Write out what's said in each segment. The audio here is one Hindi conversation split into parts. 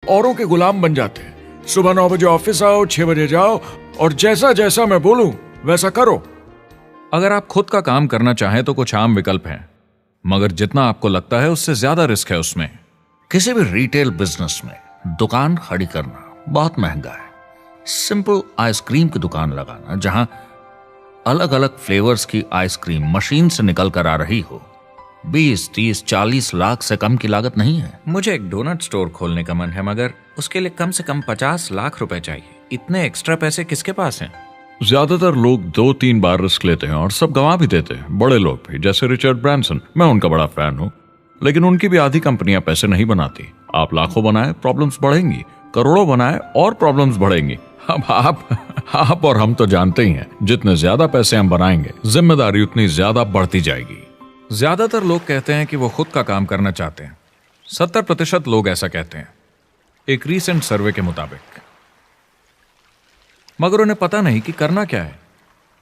औरों के गुलाम बन जाते हैं। सुबह 9 बजे ऑफिस आओ, 6 बजे जाओ और जैसा जैसा मैं बोलूं वैसा करो। अगर आप खुद का काम करना चाहें तो कुछ आम विकल्प हैं, मगर जितना आपको लगता है उससे ज्यादा रिस्क है उसमें। किसी भी रिटेल बिजनेस में दुकान खड़ी करना बहुत महंगा है। सिंपल आइसक्रीम की दुकान लगाना जहां अलग अलग फ्लेवर्स की आइसक्रीम मशीन से निकल कर आ रही हो, 20, 30, 40 लाख से कम की लागत नहीं है। मुझे एक डोनट स्टोर खोलने का मन है, मगर उसके लिए कम से कम 50 लाख रुपए चाहिए। इतने एक्स्ट्रा पैसे किसके पास हैं? ज्यादातर लोग 2-3 बार रिस्क लेते हैं और सब गंवा भी देते हैं। बड़े लोग भी, जैसे रिचर्ड ब्रांसन, मैं उनका बड़ा फैन हूं, लेकिन उनकी भी आधी कंपनियां पैसे नहीं बनाती। आप लाखों बनाए, प्रॉब्लम्स बढ़ेंगी, करोड़ों बनाए और प्रॉब्लम्स बढ़ेंगी। अब आप और हम तो जानते ही हैं, जितने ज्यादा पैसे हम बनाएंगे जिम्मेदारी उतनी ज्यादा बढ़ती जाएगी। ज्यादातर लोग कहते हैं कि वो खुद का काम करना चाहते हैं। 70% लोग ऐसा कहते हैं, एक रीसेंट सर्वे के मुताबिक। मगर उन्हें पता नहीं कि करना क्या है।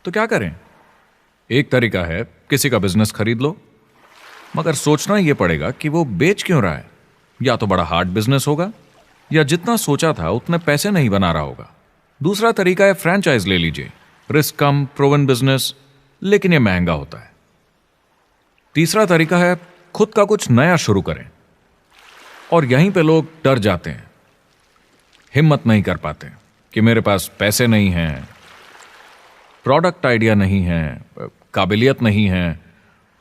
तो क्या करें? एक तरीका है किसी का बिजनेस खरीद लो, मगर सोचना यह पड़ेगा कि वो बेच क्यों रहा है। या तो बड़ा हार्ड बिजनेस होगा, या जितना सोचा था उतने पैसे नहीं बना रहा होगा। दूसरा तरीका है फ्रेंचाइज ले लीजिए, रिस्क कम, प्रूवन बिजनेस, लेकिन यह महंगा होता है। तीसरा तरीका है खुद का कुछ नया शुरू करें, और यहीं पे लोग डर जाते हैं, हिम्मत नहीं कर पाते कि मेरे पास पैसे नहीं हैं, प्रोडक्ट आइडिया नहीं है, काबिलियत नहीं है,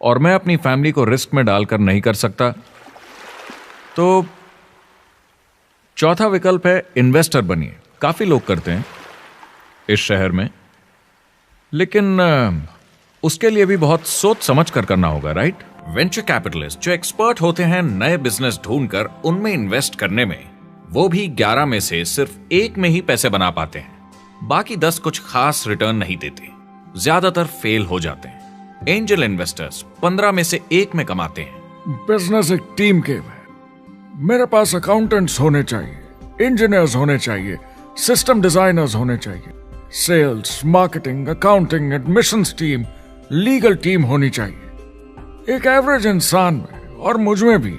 और मैं अपनी फैमिली को रिस्क में डालकर नहीं कर सकता। तो चौथा विकल्प है इन्वेस्टर बनिए। काफी लोग करते हैं इस शहर में, लेकिन उसके लिए भी बहुत सोच समझ कर करना होगा, राइट? वेंचर कैपिटलिस्ट जो एक्सपर्ट होते हैं नए बिजनेस ढूंढकर उनमें इन्वेस्ट करने में, वो भी 11 में से सिर्फ 1 में ही पैसे बना पाते हैं। बाकी 10 कुछ खास रिटर्न नहीं देते, ज्यादातर फेल हो जाते हैं। एंजल इन्वेस्टर्स 15 में से 1 में कमाते हैं। बिजनेस एक टीम गेम है। मेरे पास अकाउंटेंट्स होने चाहिए, इंजीनियर्स होने चाहिए, सिस्टम डिजाइनर्स होने चाहिए, sales, marketing, accounting, admissions team, legal team होनी चाहिए। एक एवरेज इंसान में और मुझ में भी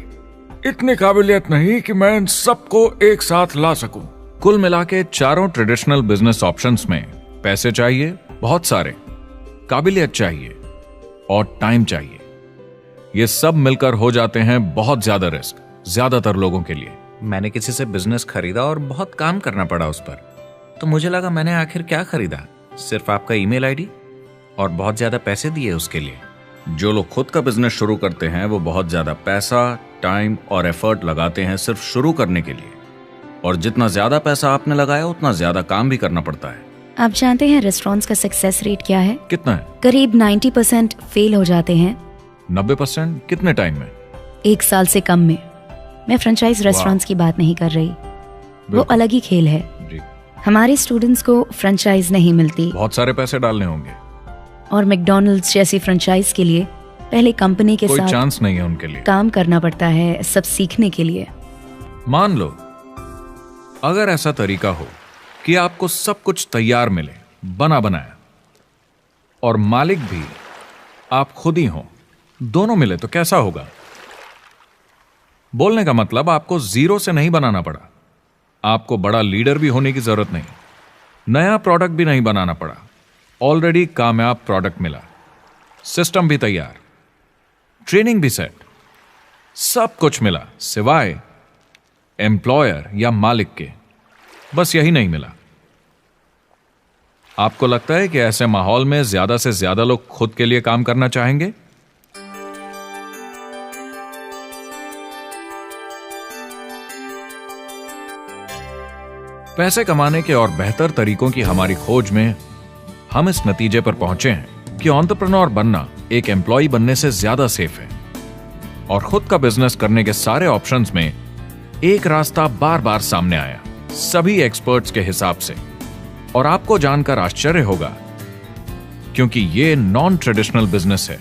इतनी काबिलियत नहीं कि मैं इन सबको एक साथ ला सकूं। कुल मिला के चारों ट्रेडिशनल बिजनेस ऑप्शंस में पैसे चाहिए बहुत सारे, काबिलियत चाहिए और टाइम चाहिए। ये सब मिलकर हो जाते हैं बहुत ज्यादा रिस्क ज्यादातर लोगों के लिए। मैंने किसी से बिजनेस खरीदा और बहुत काम करना पड़ा उस पर, तो मुझे लगा मैंने आखिर क्या खरीदा? सिर्फ आपका ईमेल आईडी, और बहुत ज्यादा पैसे दिए उसके लिए। जो लोग खुद का बिजनेस शुरू करते हैं वो बहुत ज्यादा पैसा, टाइम और एफर्ट लगाते हैं सिर्फ शुरू करने के लिए, और जितना ज्यादा पैसा आपने लगाया उतना ज्यादा काम भी करना पड़ता है। आप जानते हैं रेस्टोरेंट्स का सक्सेस रेट क्या है? कितना है? करीब 90% फेल हो जाते हैं। 90% कितने टाइम में? 1 साल से कम में। मैं फ्रेंचाइज रेस्टोरेंट्स की बात नहीं कर रही, वो अलग ही खेल है जी। हमारे स्टूडेंट्स को फ्रेंचाइज नहीं मिलती, बहुत सारे पैसे डालने होंगे, और मैकडॉनल्ड्स जैसी फ्रेंचाइज के लिए पहले कंपनी के कोई साथ चांस नहीं है उनके लिए। काम करना पड़ता है सब सीखने के लिए। मान लो अगर ऐसा तरीका हो कि आपको सब कुछ तैयार मिले, बना बनाया, और मालिक भी आप खुद ही हो, दोनों मिले, तो कैसा होगा? बोलने का मतलब आपको जीरो से नहीं बनाना पड़ा, आपको बड़ा लीडर भी होने की जरूरत नहीं, नया प्रोडक्ट भी नहीं बनाना पड़ा, ऑलरेडी कामयाब प्रोडक्ट मिला, सिस्टम भी तैयार, ट्रेनिंग भी सेट, सब कुछ मिला, सिवाय एम्प्लॉयर या मालिक के। बस यही नहीं मिला। आपको लगता है कि ऐसे माहौल में ज्यादा से ज्यादा लोग खुद के लिए काम करना चाहेंगे? पैसे कमाने के और बेहतर तरीकों की हमारी खोज में हम इस नतीजे पर पहुंचे हैं कि एंटरप्रेन्योर बनना एक एम्प्लॉय बनने से ज्यादा सेफ है, और खुद का बिजनेस करने के सारे ऑप्शंस में एक रास्ता बार बार सामने आया सभी एक्सपर्ट्स के हिसाब से। और आपको जानकर आश्चर्य होगा, क्योंकि ये नॉन ट्रेडिशनल बिजनेस है,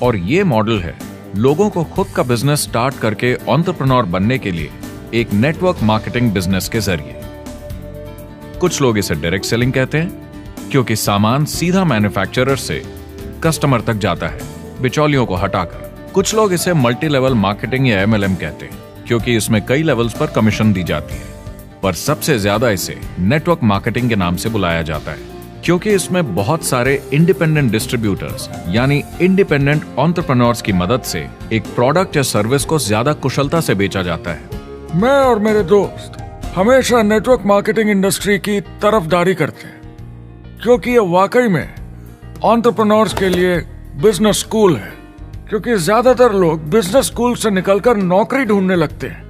और ये मॉडल है लोगों को खुद का बिजनेस स्टार्ट करके एंटरप्रेन्योर बनने के लिए एक नेटवर्क मार्केटिंग बिजनेस के जरिए। कुछ लोग इसे डायरेक्ट सेलिंग कहते हैं, क्योंकि सामान सीधा मैन्युफैक्चरर से कस्टमर तक जाता है बिचौलियों को हटाकर। कुछ लोग इसे मल्टी लेवल मार्केटिंग या MLM कहते हैं, क्योंकि इसमें कई लेवल्स पर कमीशन दी जाती है, पर सबसे ज्यादा इसे नेटवर्क मार्केटिंग के नाम से बुलाया जाता है, क्योंकि इसमें बहुत सारे इंडिपेंडेंट डिस्ट्रीब्यूटर्स यानी इंडिपेंडेंट एंटरप्रेन्योर्स की मदद से एक प्रोडक्ट या सर्विस को ज्यादा कुशलता से बेचा जाता है। मैं और मेरे दोस्त हमेशा नेटवर्क मार्केटिंग इंडस्ट्री की तरफदारी करते हैं, क्योंकि ये वाकई में एंटरप्रेन्योर्स के लिए बिजनेस स्कूल है, क्योंकि ज्यादातर लोग बिजनेस स्कूल से निकलकर नौकरी ढूंढने लगते हैं।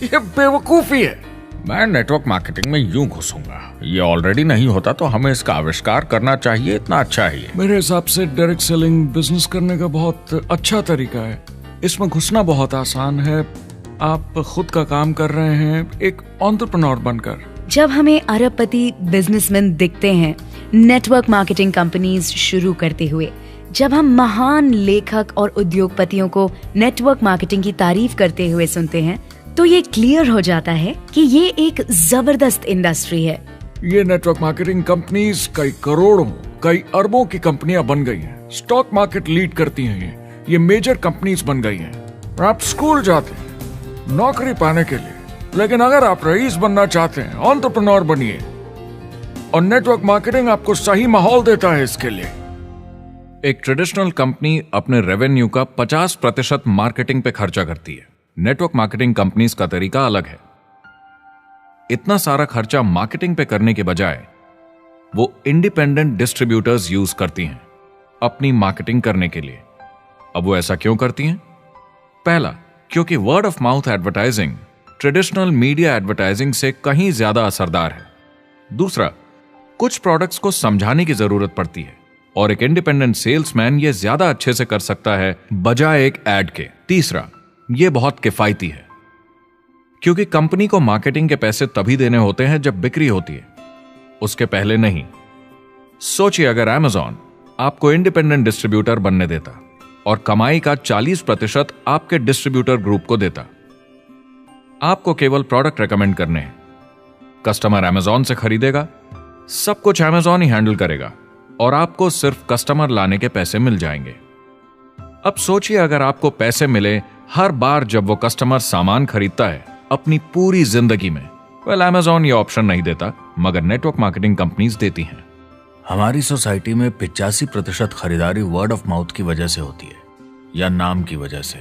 ये बेवकूफी है। मैं नेटवर्क मार्केटिंग में यूं घुसूंगा, ये ऑलरेडी नहीं होता तो हमें इसका आविष्कार करना चाहिए, इतना अच्छा ही है। मेरे हिसाब से डायरेक्ट सेलिंग बिजनेस करने का बहुत अच्छा तरीका है। इसमें घुसना बहुत आसान है। आप खुद का काम कर रहे हैं एक एंटरप्रेन्योर बनकर। जब हमें अरबपति बिजनेसमैन दिखते हैं नेटवर्क मार्केटिंग कंपनीज शुरू करते हुए, जब हम महान लेखक और उद्योगपतियों को नेटवर्क मार्केटिंग की तारीफ करते हुए सुनते हैं, तो ये क्लियर हो जाता है कि ये एक जबरदस्त इंडस्ट्री है। ये नेटवर्क मार्केटिंग कंपनीज कई करोड़ों, कई अरबों की कंपनियां बन गई हैं। स्टॉक मार्केट लीड करती हैं। ये मेजर कंपनीज बन गई हैं। आप स्कूल जाते हैं नौकरी पाने के लिए, लेकिन अगर आप रईस बनना चाहते हैं, एंटरप्रेन्योर बनिए, और नेटवर्क मार्केटिंग आपको सही माहौल देता है इसके लिए। एक ट्रेडिशनल कंपनी अपने रेवेन्यू का 50% मार्केटिंग पे खर्चा करती है। नेटवर्क मार्केटिंग कंपनीज का तरीका अलग है। इतना सारा खर्चा मार्केटिंग पे करने के बजाय वो इंडिपेंडेंट डिस्ट्रीब्यूटर्स यूज करती हैं अपनी मार्केटिंग करने के लिए। अब वो ऐसा क्यों करती हैं? पहला, क्योंकि word of mouth advertising traditional media advertising से कहीं ज्यादा असरदार है। दूसरा, कुछ प्रोडक्ट्स को समझाने की जरूरत पड़ती है और एक इंडिपेंडेंट सेल्समैन ये ज्यादा अच्छे से कर सकता है बजाय एक एड के। तीसरा, ये बहुत किफायती है, क्योंकि कंपनी को मार्केटिंग के पैसे तभी देने होते हैं जब बिक्री होती है, उसके पहले नहीं। सोचिए अगर Amazon आपको इंडिपेंडेंट डिस्ट्रीब्यूटर बनने देता और कमाई का 40% आपके डिस्ट्रीब्यूटर ग्रुप को देता। आपको केवल प्रोडक्ट रेकमेंड करने हैं, कस्टमर Amazon से खरीदेगा, सब कुछ Amazon ही हैंडल करेगा और आपको सिर्फ कस्टमर लाने के पैसे मिल जाएंगे। अब सोचिए अगर आपको पैसे मिले हर बार जब वो कस्टमर सामान खरीदता है अपनी पूरी जिंदगी में। वेल, Amazon ये ऑप्शन नहीं देता, मगर नेटवर्क मार्केटिंग कंपनीज देती हैं। हमारी सोसाइटी में 85% खरीदारी वर्ड ऑफ माउथ की वजह से होती है या नाम की वजह से।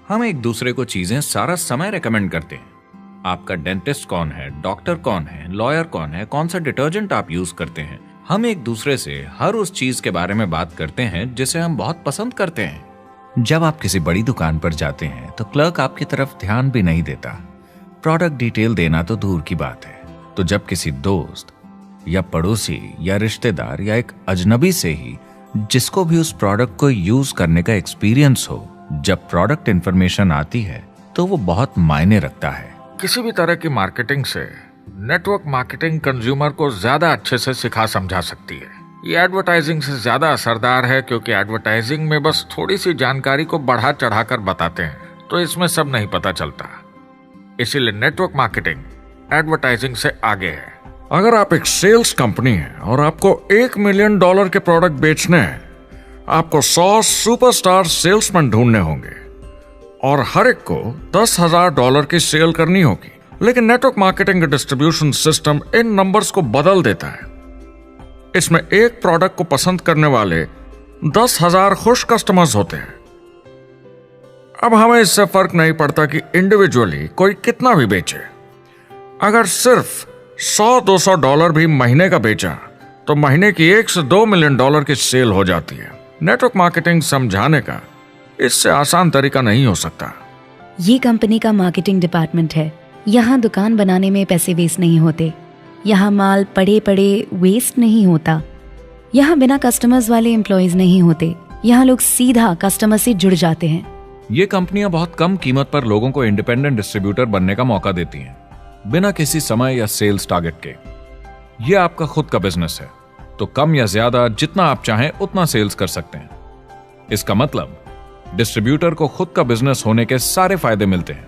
हम एक दूसरे को चीजें सारा समय रेकमेंड करते हैं। आपका डेंटिस्ट कौन है, डॉक्टर कौन है, लॉयर कौन है, कौन सा डिटर्जेंट आप यूज करते हैं। हम एक दूसरे से हर उस चीज के बारे में बात करते हैं जिसे हम बहुत पसंद करते हैं। जब आप किसी बड़ी दुकान पर जाते हैं तो क्लर्क आपकी तरफ ध्यान भी नहीं देता, प्रोडक्ट डिटेल देना तो दूर की बात है। तो जब किसी दोस्त या पड़ोसी या रिश्तेदार या एक अजनबी से ही, जिसको भी उस प्रोडक्ट को यूज करने का एक्सपीरियंस हो, जब प्रोडक्ट इंफॉर्मेशन आती है तो वो बहुत मायने रखता है। किसी भी तरह की मार्केटिंग से नेटवर्क मार्केटिंग कंज्यूमर को ज्यादा अच्छे से सिखा समझा सकती है। ये एडवर्टाइजिंग से ज्यादा असरदार है, क्योंकि एडवर्टाइजिंग में बस थोड़ी सी जानकारी को बढ़ा चढ़ाकर बताते हैं, तो इसमें सब नहीं पता चलता। इसीलिए नेटवर्क मार्केटिंग एडवर्टाइजिंग से आगे है। अगर आप एक सेल्स कंपनी है और आपको $1 मिलियन के प्रोडक्ट बेचने हैं, आपको 100 सुपरस्टार सेल्समैन ढूंढने होंगे और हर एक को $10,000 की सेल करनी होगी। लेकिन नेटवर्क मार्केटिंग का डिस्ट्रीब्यूशन सिस्टम इन नंबर्स को बदल देता है। इसमें एक प्रोडक्ट को पसंद करने वाले 10,000 खुश कस्टमर्स होते हैं। अब हमें इससे फर्क नहीं पड़ता कि इंडिविजुअली कोई कितना भी बेचे। अगर सिर्फ $100-200 भी महीने का बेचा तो महीने की $1 से $2 मिलियन की सेल हो जाती है। नेटवर्क मार्केटिंग समझाने का इससे आसान तरीका नहीं हो सकता। ये कंपनी का मार्केटिंग डिपार्टमेंट है। यहाँ दुकान बनाने में पैसे वेस्ट नहीं होते, यहाँ माल पड़े पड़े वेस्ट नहीं होता, यहाँ बिना कस्टमर्स वाले एम्प्लॉयज नहीं होते, यहाँ लोग सीधा कस्टमर से जुड़ जाते हैं। ये कंपनियां बहुत कम कीमत पर लोगों को इंडिपेंडेंट डिस्ट्रीब्यूटर बनने का मौका देती हैं, बिना किसी समय या सेल्स टारगेट के। ये आपका खुद का बिजनेस है, तो कम या ज्यादा जितना आप चाहें उतना सेल्स कर सकते हैं। इसका मतलब डिस्ट्रीब्यूटर को खुद का बिजनेस होने के सारे फायदे मिलते हैं,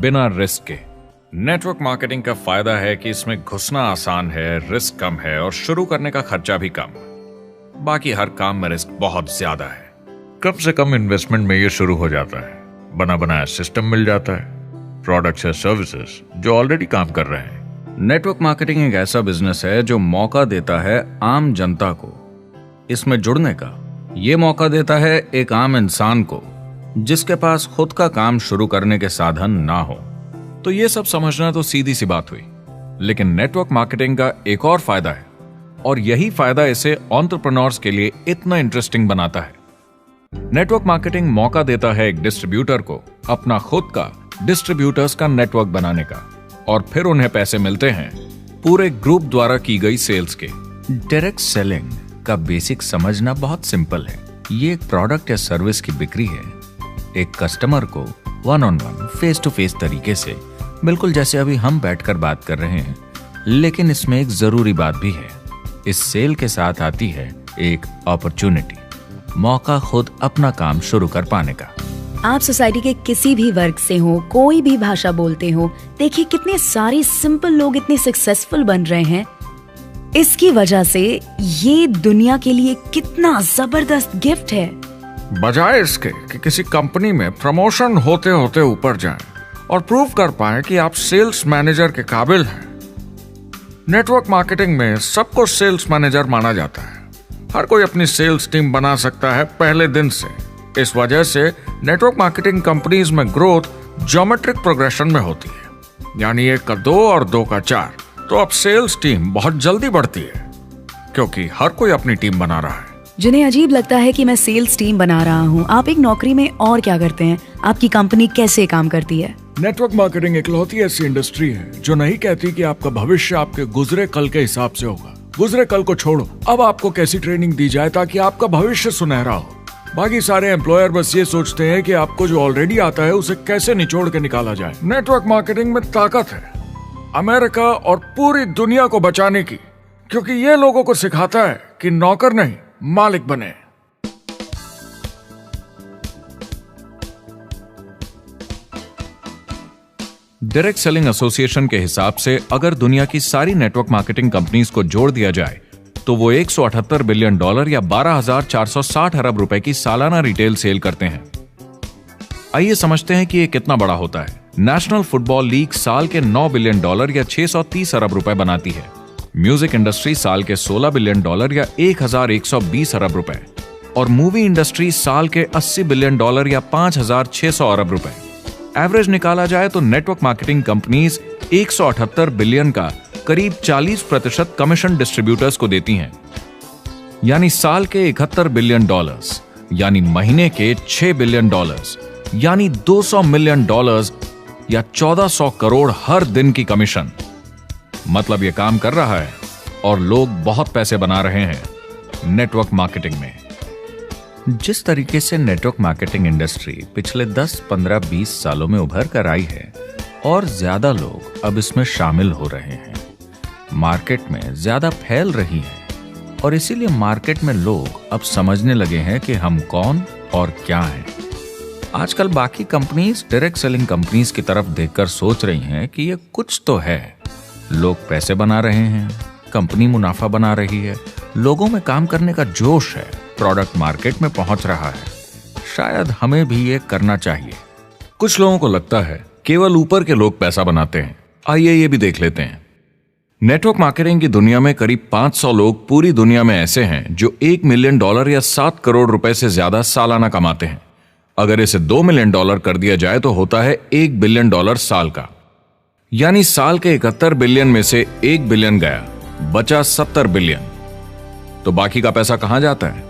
बिना रिस्क के। नेटवर्क मार्केटिंग का फायदा है कि इसमें घुसना आसान है, रिस्क कम है और शुरू करने का खर्चा भी कम। बाकी हर काम में रिस्क बहुत ज्यादा है। कम से कम इन्वेस्टमेंट में ये शुरू हो जाता है। बना बनाया सिस्टम मिल जाता है, प्रोडक्ट्स या सर्विसेज जो ऑलरेडी काम कर रहे हैं। नेटवर्क मार्केटिंग एक ऐसा बिजनेस है जो मौका देता है आम जनता को इसमें जुड़ने का। ये मौका देता है एक आम इंसान को जिसके पास खुद का काम शुरू करने के साधन ना हो। तो ये सब समझना तो सीधी सी बात हुई, लेकिन नेटवर्क मार्केटिंग का एक और फायदा है, और यही फायदा इसे एंटरप्रेन्योर्स के लिए इतना इंटरेस्टिंग बनाता है। नेटवर्क मार्केटिंग मौका देता है एक डिस्ट्रीब्यूटर को अपना खुद का डिस्ट्रीब्यूटर्स का नेटवर्क बनाने का, और फिर उन्हें पैसे मिलते हैं पूरे ग्रुप द्वारा की गई सेल्स के। डायरेक्ट सेलिंग का बेसिक समझना बहुत सिंपल है। ये एक प्रोडक्ट या सर्विस की बिक्री है, एक कस्टमर को one on one, face to face तरीके से, बिल्कुल जैसे अभी हम बैठकर बात कर रहे हैं। लेकिन इसमें एक जरूरी बात भी है, इस सेल के साथ आती है एक अपॉर्चुनिटी, मौका खुद अपना काम शुरू कर पाने का। आप सोसाइटी के किसी भी वर्ग से हो, कोई भी भाषा बोलते हो, देखिए कितने सारे सिंपल लोग इतने सक्सेसफुल बन रहे हैं। इसकी वजह से ये दुनिया के लिए कितना जबरदस्त गिफ्ट है। बजाय इसके कि किसी कंपनी में प्रमोशन होते होते ऊपर जाएं और प्रूव कर पाएं कि आप सेल्स मैनेजर के काबिल हैं, नेटवर्क मार्केटिंग में सबको सेल्स मैनेजर माना जाता है। हर कोई अपनी सेल्स टीम बना सकता है पहले दिन से। इस वजह से नेटवर्क मार्केटिंग कंपनीज में ग्रोथ ज्योमेट्रिक प्रोग्रेशन में होती है, यानी 1 का 2 और 2 का 4। तो अब सेल्स टीम बहुत जल्दी बढ़ती है क्योंकि हर कोई अपनी टीम बना रहा है। जिन्हें अजीब लगता है कि मैं सेल्स टीम बना रहा हूँ, आप एक नौकरी में और क्या करते हैं? आपकी कंपनी कैसे काम करती है? नेटवर्क मार्केटिंग इकलौती ऐसी इंडस्ट्री है जो नहीं कहती कि आपका भविष्य आपके गुजरे कल के हिसाब से होगा। गुजरे कल को छोड़ो, अब आपको कैसी ट्रेनिंग दी जाए ताकि आपका भविष्य सुनहरा हो। बाकी सारे एम्प्लॉयर बस ये सोचते हैं कि आपको जो ऑलरेडी आता है उसे कैसे निचोड़ के निकाला जाए। नेटवर्क मार्केटिंग में ताकत है अमेरिका और पूरी दुनिया को बचाने की, क्योंकि ये लोगों को सिखाता है कि नौकर नहीं मालिक बने। डायरेक्ट सेलिंग एसोसिएशन के हिसाब से अगर दुनिया की सारी नेटवर्क मार्केटिंग कंपनीज को जोड़ दिया जाए तो वो $178 बिलियन या 12,460 अरब रुपए की सालाना रिटेल सेल करते हैं। आइए समझते हैं कि ये कितना बड़ा होता है। नेशनल फुटबॉल लीग साल के $9 बिलियन या 630 अरब रुपए बनाती है। म्यूजिक इंडस्ट्री साल के $16 बिलियन या 1,120 अरब रुपए, और मूवी इंडस्ट्री साल के $80 बिलियन या 5,600 अरब रुपए। एवरेज निकाला जाए तो नेटवर्क मार्केटिंग कंपनीज 178 बिलियन का करीब 40% कमीशन डिस्ट्रीब्यूटर्स को देती हैं, यानी साल के $71 बिलियन, यानी महीने के $6 बिलियन, यानी $200 मिलियन या 1400 करोड़ हर दिन की कमीशन। मतलब ये काम कर रहा है और लोग बहुत पैसे बना रहे हैं नेटवर्क मार्केटिंग में। जिस तरीके से नेटवर्क मार्केटिंग इंडस्ट्री पिछले 10, 15, 20 सालों में उभर कर आई है और ज्यादा लोग अब इसमें शामिल हो रहे हैं, मार्केट में ज्यादा फैल रही है, और इसीलिए मार्केट में लोग अब समझने लगे हैं कि हम कौन और क्या हैं। आजकल बाकी कंपनीज डायरेक्ट सेलिंग कंपनीज की तरफ देखकर सोच रही हैं कि ये कुछ तो है, लोग पैसे बना रहे हैं, कंपनी मुनाफा बना रही है, लोगों में काम करने का जोश है, प्रोडक्ट मार्केट में पहुंच रहा है, शायद हमें भी ये करना चाहिए। कुछ लोगों को लगता है केवल ऊपर के लोग पैसा बनाते हैं। आइए ये भी देख लेते हैं। नेटवर्क मार्केटिंग की दुनिया में करीब 500 लोग पूरी दुनिया में ऐसे हैं जो $1 मिलियन या 7 करोड़ रुपए से ज्यादा सालाना कमाते हैं। अगर इसे $2 मिलियन कर दिया जाए तो होता है $1 बिलियन साल का, यानी साल के 71 बिलियन में से 1 बिलियन गया, बचा 70 बिलियन। तो बाकी का पैसा कहां जाता है?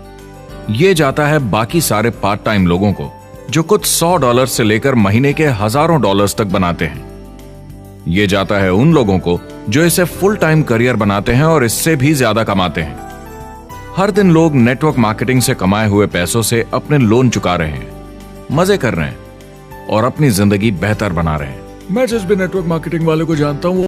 ये जाता है बाकी सारे पार्ट टाइम लोगों को जो कुछ $100 से लेकर महीने के हजारों डॉलर्स तक बनाते हैं। ये जाता है उन लोगों को जो इसे फुल टाइम करियर बनाते हैं और इससे भी ज्यादा कमाते हैं। हर दिन लोग नेटवर्क मार्केटिंग से कमाए हुए पैसों से अपने लोन चुका रहे हैं, मजे कर रहे हैं और अपनी जिंदगी बेहतर बना रहे हैं। मैं जिस भी नेटवर्क मार्केटिंग वाले को जानता हूँ